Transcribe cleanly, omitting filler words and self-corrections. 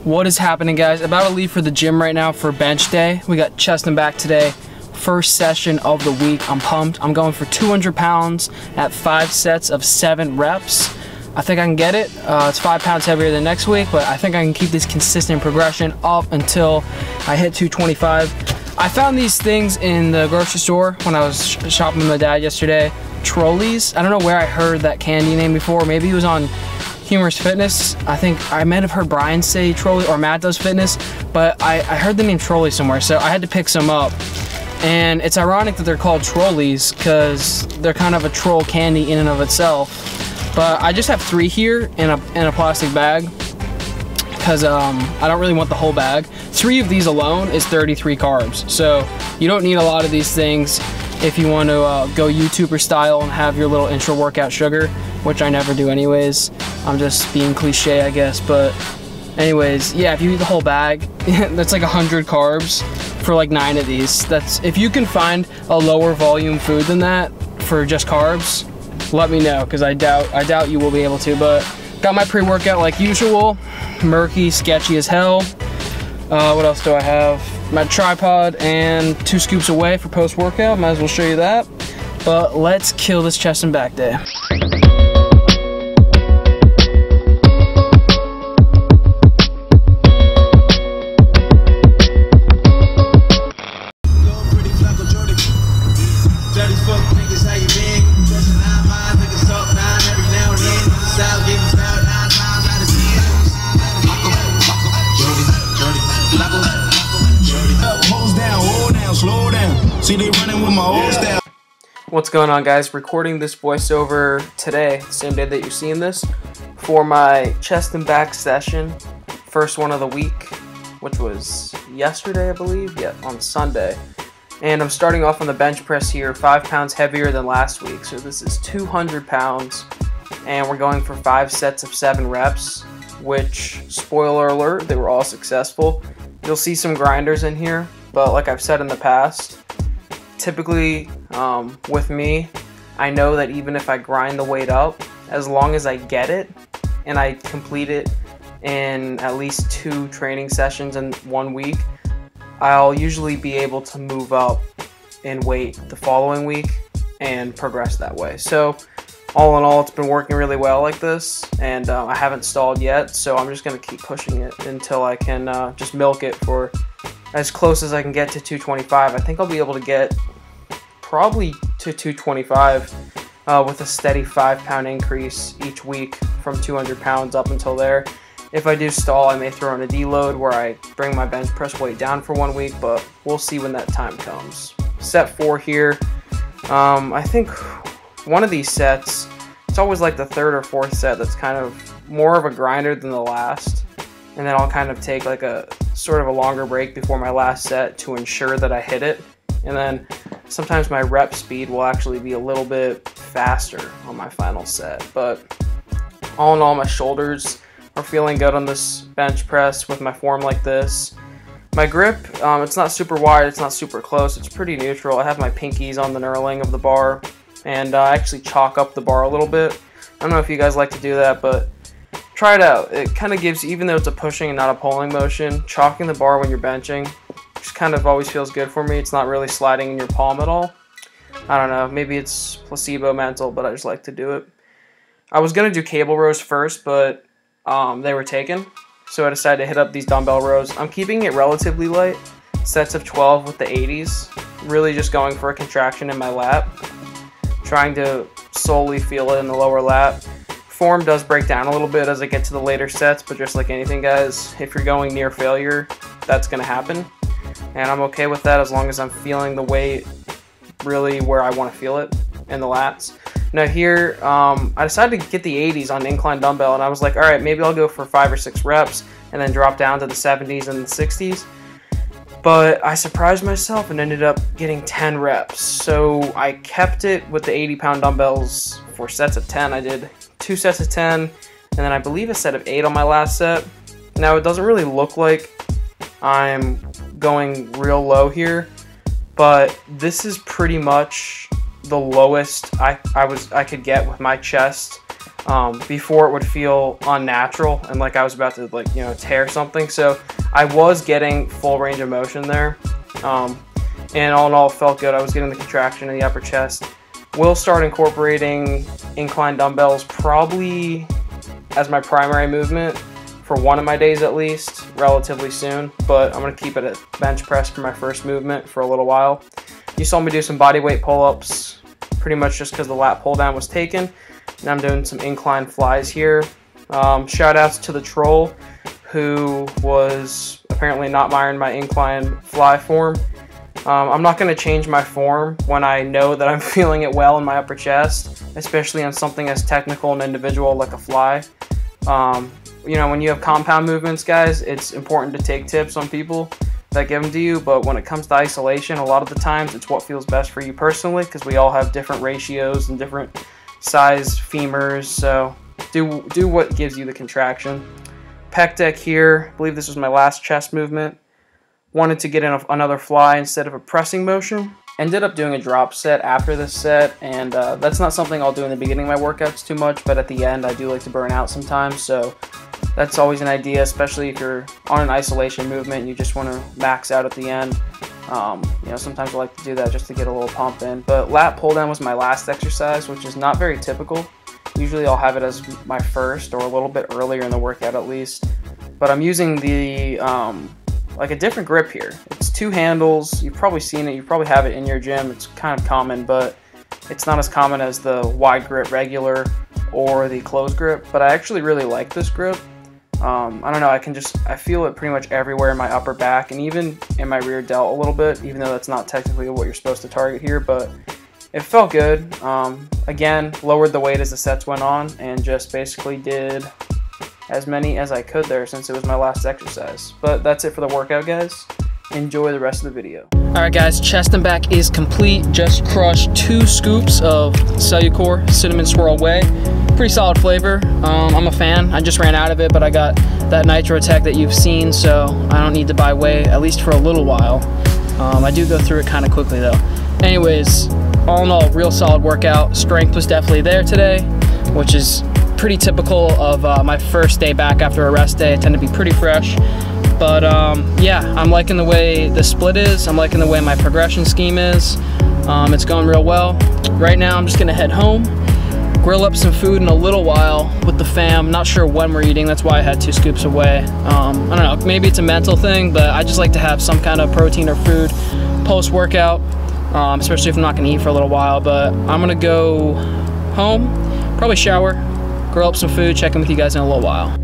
What is happening, guys? About to leave for the gym right now for bench day. We got chest and back today. First session of the week. I'm pumped. I'm going for 200 pounds at 5 sets of 7 reps. I think I can get it. It's 5 pounds heavier than next week, but I think I can keep this consistent progression up until I hit 225. I found these things in the grocery store when I was shopping with my dad yesterday. Trolleys. I don't know where I heard that candy name before. Maybe it was on Humorous Fitness. I think I might have heard Brian say trolley, or Matt Does Fitness, but I heard the name trolley somewhere, so I had to pick some up. And it's ironic that they're called trolleys because they're kind of a troll candy in and of itself. But I just have 3 here in a plastic bag because I don't really want the whole bag. 3 of these alone is 33 carbs, so you don't need a lot of these things if you want to go YouTuber style and have your little intro workout sugar, which I never do anyways. I'm just being cliche, I guess, but anyways, yeah, if you eat the whole bag, that's like 100 carbs for like 9 of these. That's, if you can find a lower volume food than that for just carbs, let me know, because I doubt you will be able to. But got my pre-workout like usual, murky, sketchy as hell. What else do I have? My tripod and 2 scoops away for post-workout. Might as well show you that. But let's kill this chest and back day. What's going on, guys? Recording this voiceover today, same day that you're seeing this, for my chest and back session, first one of the week, which was yesterday, I believe, yeah, on Sunday. And I'm starting off on the bench press here, 5 pounds heavier than last week, so this is 200 pounds, and we're going for 5 sets of 7 reps, which, spoiler alert, they were all successful. You'll see some grinders in here, but like I've said in the past, typically with me, I know that even if I grind the weight up, as long as I get it and I complete it in at least 2 training sessions in 1 week, I'll usually be able to move up in weight the following week and progress that way. So all in all, it's been working really well like this, and I haven't stalled yet, so I'm just going to keep pushing it until I can just milk it for as close as I can get to 225. I think I'll be able to get probably to 225 with a steady 5-pound increase each week from 200 pounds up until there. If I do stall, I may throw in a deload where I bring my bench press weight down for 1 week, but we'll see when that time comes. Set 4 here. I think one of these sets, it's always like the 3rd or 4th set that's kind of more of a grinder than the last, and then I'll kind of take like a sort of a longer break before my last set to ensure that I hit it. And then sometimes my rep speed will actually be a little bit faster on my final set. But all in all, my shoulders are feeling good on this bench press with my form like this. My grip, it's not super wide, it's not super close, it's pretty neutral. I have my pinkies on the knurling of the bar, and I actually chalk up the bar a little bit. I don't know if you guys like to do that, but try it out. It kind of gives, even though it's a pushing and not a pulling motion, chalking the bar when you're benching just kind of always feels good for me. It's not really sliding in your palm at all. I don't know, maybe it's placebo mental, but I just like to do it. I was going to do cable rows first, but they were taken, so I decided to hit up these dumbbell rows. I'm keeping it relatively light, sets of 12 with the 80s, really just going for a contraction in my lat, trying to solely feel it in the lower lat. Form does break down a little bit as I get to the later sets, but just like anything, guys, if you're going near failure, that's going to happen. And I'm okay with that as long as I'm feeling the weight really where I want to feel it in the lats. Now here, I decided to get the 80s on incline dumbbell, and I was like, all right, maybe I'll go for 5 or 6 reps and then drop down to the 70s and the 60s. But I surprised myself and ended up getting 10 reps. So I kept it with the 80-pound dumbbells for sets of 10. I did 2 sets of 10, and then I believe a set of 8 on my last set. Now it doesn't really look like I'm going real low here, but this is pretty much the lowest I could get with my chest before it would feel unnatural and like I was about to, like, you know, tear something. So I was getting full range of motion there, and all in all, it felt good. I was getting the contraction in the upper chest. We'll start incorporating incline dumbbells probably as my primary movement for one of my days at least, relatively soon, but I'm going to keep it at bench press for my first movement for a little while. You saw me do some body weight pull-ups pretty much just because the lat pull down was taken. Now I'm doing some incline flies here. Shout outs to the troll, who was apparently not admiring my incline fly form. I'm not going to change my form when I know that I'm feeling it well in my upper chest, especially on something as technical and individual like a fly. You know, when you have compound movements, guys, it's important to take tips on people that give them to you, but when it comes to isolation, a lot of the times it's what feels best for you personally, because we all have different ratios and different size femurs, so do what gives you the contraction. Pec deck here, I believe this was my last chest movement. Wanted to get in another fly instead of a pressing motion. Ended up doing a drop set after this set, and that's not something I'll do in the beginning of my workouts too much, but at the end I do like to burn out sometimes, so that's always an idea, especially if you're on an isolation movement and you just want to max out at the end. You know, sometimes I like to do that just to get a little pump in. But lat pull down was my last exercise, which is not very typical. Usually I'll have it as my first or a little bit earlier in the workout at least. But I'm using the like a different grip here. It's two handles. You've probably seen it. You probably have it in your gym. It's kind of common, but it's not as common as the wide grip regular or the closed grip. But I actually really like this grip. I don't know, I feel it pretty much everywhere in my upper back and even in my rear delt a little bit, even though that's not technically what you're supposed to target here, but it felt good. Again, lowered the weight as the sets went on and just basically did as many as I could there since it was my last exercise. But that's it for the workout, guys. Enjoy the rest of the video. Alright guys, chest and back is complete. Just crushed 2 scoops of Cellucor Cinnamon Swirl Whey. Pretty solid flavor. I'm a fan. I just ran out of it, but I got that Nitro Tech that you've seen, so I don't need to buy whey, at least for a little while. I do go through it kind of quickly though. Anyways, all in all, real solid workout. Strength was definitely there today, which is pretty typical of my first day back after a rest day. I tend to be pretty fresh. But yeah, I'm liking the way the split is. I'm liking the way my progression scheme is. It's going real well. Right now, I'm just gonna head home, grill up some food in a little while with the fam. Not sure when we're eating. That's why I had 2 scoops of whey. I don't know, maybe it's a mental thing, but I just like to have some kind of protein or food post-workout, especially if I'm not gonna eat for a little while. But I'm gonna go home, probably shower, grill up some food, check in with you guys in a little while.